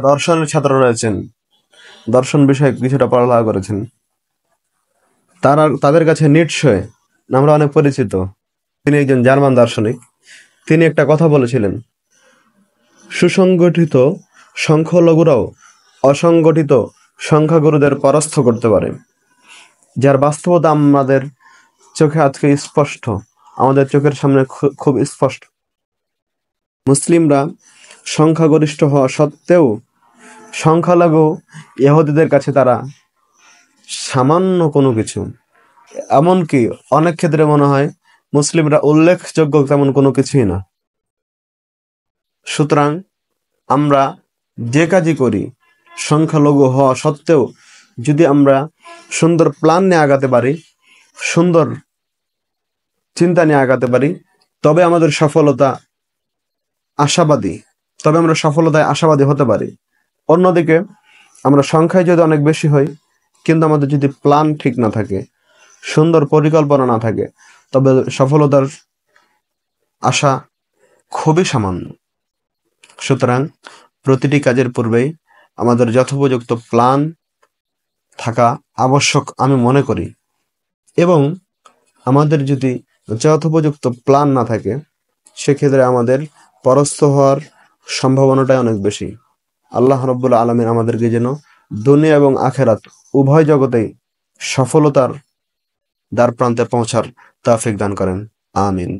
দর্শনের ছাত্র রয়েছেন, দর্শন বিষয়ে কিছুটা পড়ালেখা করেছেন, তাদের কাছে নিটশে আমরা অনেক পরিচিত। তিনি একজন জার্মান দার্শনিক। তিনি একটা কথা বলেছিলেন, সুসংগঠিত সংখ্যালঘুরাও অসংগঠিত সংখ্যাগুরুদের পরাস্ত করতে পারে, যার বাস্তবতা আমাদের চোখে আজকে স্পষ্ট, আমাদের চোখের সামনে খুব স্পষ্ট। মুসলিমরা সংখ্যাগরিষ্ঠ হওয়া সত্ত্বেও সংখ্যালঘু ইহুদিদের কাছে তারা সামান্য কোনো কিছু, এমনকি অনেক ক্ষেত্রে মনে হয় মুসলিমরা উল্লেখযোগ্য তেমন কোনো কিছুই না। সুতরাং আমরা যে কাজই করি সংখ্যালঘু হওয়া সত্ত্বেও যদি আমরা সুন্দর প্ল্যান নিয়ে আগাতে পারি, সুন্দর চিন্তা নিয়ে আগাতে পারি, তবে আমাদের সফলতা আশাবাদী, তবে আমরা সফলতায় আশাবাদী হতে পারি। অন্যদিকে আমরা সংখ্যায় যদি অনেক বেশি হই, কিন্তু আমাদের যদি প্ল্যান ঠিক না থাকে, সুন্দর পরিকল্পনা না থাকে, তবে সফলতার আশা খুবই সামান্য। সুতরাং প্রতিটি কাজের পূর্বেই আমাদের যথোপযুক্ত প্ল্যান থাকা আবশ্যক আমি মনে করি, এবং আমাদের যদি যথোপযুক্ত প্ল্যান না থাকে সেক্ষেত্রে আমাদের পরাস্ত হওয়ার সম্ভাবনাটাই অনেক বেশি। আল্লাহ রাব্বুল আলামিন আমাদেরকে যেন দুনিয়া এবং আখেরাত উভয় জগতেই সফলতার দ্বার প্রান্তে পৌঁছার তৌফিক দান করেন। আমিন।